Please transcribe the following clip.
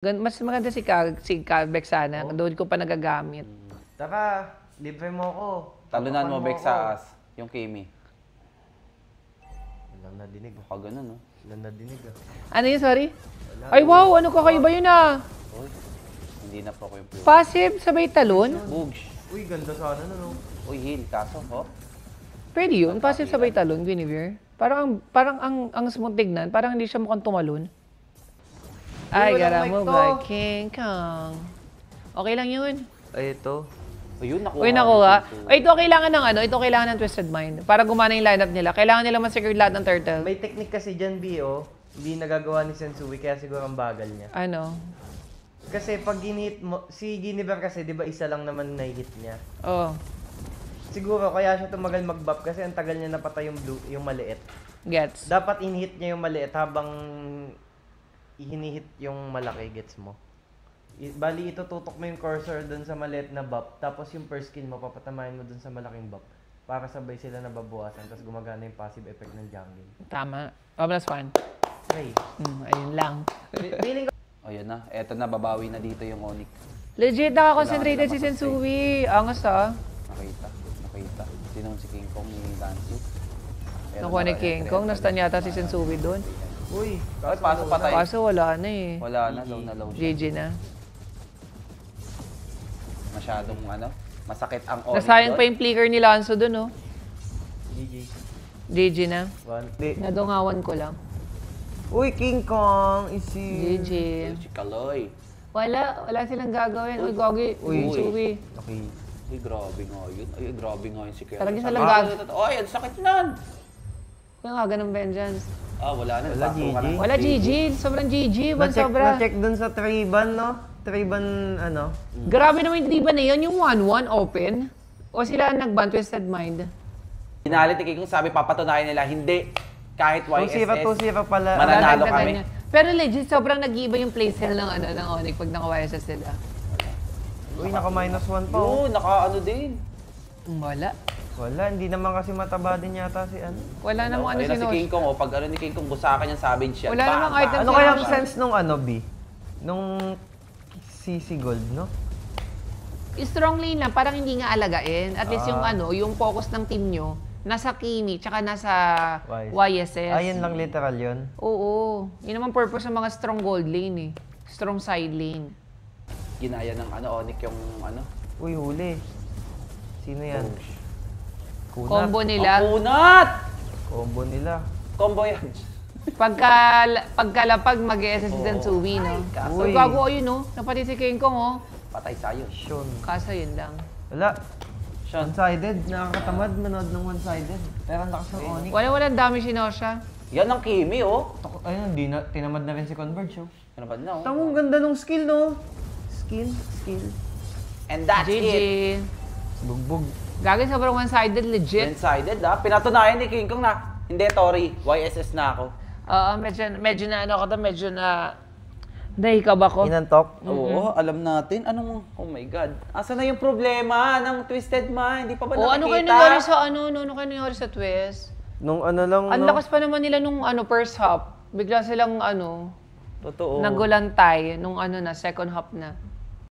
Mas maganda si Bex sana. Doon ko pa nagagamit. Taka, libre mo ako. Talunan mo, Bex, sa as. Yung Kimi. Walang nadinig. Baka ganun, no? Walang nadinig. Ano yun, sorry? Ay, wow! Ano kakaiba yun ah? Uy, hindi na po ko yung blue. Passive, sabay talon? Bugs. Uy, ganda sana no. Uy, heal. Kaso, oh. Pwede yun. Passive, sabay talon, Guinevere. Parang ang smooth tignan. Parang hindi siya mukhang tumalon. Ay, gara mo ba? King Kong. Okay lang yun. Ay, ito. Ayun, nakuha. Uy, nakuha. Ay, ito kailangan ng ano, ito kailangan ng Twisted Mind. Para gumana yung lineup nila. Kailangan nila ma-secure lahat ng turtle. May technique kasi dyan, B.O. Hindi nagagawa ni Sensui, kaya siguro ang bagal niya. Ano? Kasi pag ginhit mo, si Guinevere kasi, di ba isa lang naman na-hit niya? Oh, Siguro, kaya siya tumagal mag-buff kasi ang tagal niya napatay yung blue, yung maliit. gets. Dapat in-hit niya yung maliit habang hinihit yung malaki, gets mo? Bali, itututok mo yung cursor dun sa maliit na buff, tapos yung first skill mo, papatamahin mo dun sa malaking buff para sabay sila nababawasan, tapos gumagana yung passive effect ng jungle. Tama. Oh, that's fine. Try. Ayun lang. Feeling ko, Ayun na. Eto na, babawi na dito yung Onyx. Legit, nakakonsentrated si Sensui. Angas ah. Nakita. Sinong si King Kong ni Lancy? Nakuha ni King Kong. Nastan yata si Sensui doon. uy, Ay, pasok patay. Kaso wala na eh. Wala na, low siya. GG na. Masyadong masakit ang Onyx Nasayang pa doon. yung flicker ni Lanzo doon oh. GG. GG na. One. Nadungawan ko lang. Uy, King Kong, isi. GG. Si Kaloy. Wala silang gagawin. Uy, gogi. Uy. Sensui. Okay. Uy, grabe nga yun. Ay, grabe nga yun si Kaya. Talagang silang gag- Ay, ang sakit nun! Yung nga, ganun vengeance. Wala na. Wala, Pasok ka GG. na. Wala GG. Sobrang GG. One sobra. Na-check dun sa Triban, no? Triban, ano? Grabe naman yung ba na yun? Yung 1-1 open? O sila nag-ban Twisted Mind? Pinalit ni King Kong, sabi papatunayan nila, hindi. Kahit YSS, 2-0 pala. mananalo Dadagdagan kami. niya. Pero legit, sobrang nag-iiba yung playstyle ng Onyx pag naka-YSS sila. Uy, naka-1 pa, Oo, oh. din. Wala. Wala, hindi naman kasi mataba din yata si ano. Wala namang ano Ayun na si sino. King Kong, pag ni King Kong, busakan yung Savage yan. Wala Bang, namang bang. item Ano kaya ang sense nung ano, B? Nung CC Gold, no? Strong lane lang, parang hindi nga alagain. At least yung yung focus ng team nyo, nasa Kimi, tsaka nasa YSS. Ayun lang literal yun. Oo. Yun naman purpose ng mga strong gold lane eh. Strong side lane. Ginaya ng Onyx yung Uy, huli. Sino yan? Kunat. Combo nila. Ang kunat! Combo nila. Combo yan. Pagkalapag mag-SS si Sensui, no? kaso- Uy, gago ayun, no? Napati si King Kong, oh. Patay sa'yo. Sean. Kaso yun lang. Wala. Sean. One-sided. Nakakatamad manood ng one-sided. Pero ang lakas ng Onyx. Walang dami sinosya. Yan ang Kimi, oh. Ayun, tinamad na rin si Converge, oh. Ano ba na, oh? Tamong ganda nung skill, no? Skill. And that's GG. it. Bugbog. Gagi, sobrang one-sided, legit. One-sided, Pinatunayan ni King Kong na, hindi, Tori, YSS na ako. Medyo na ano ako to, medyo na... Nahikab ako. Inantok. Oo, alam natin. Oh my God. Asa na yung problema ng Twisted Mind? Hindi pa ba nakikita? Ano kayo nangyari sa ano kayo nangyari sa Twist? Nung ano lang, Ang no? lakas pa naman nila nung first half. Bigla silang Totoo. nagulantay nung na second half na.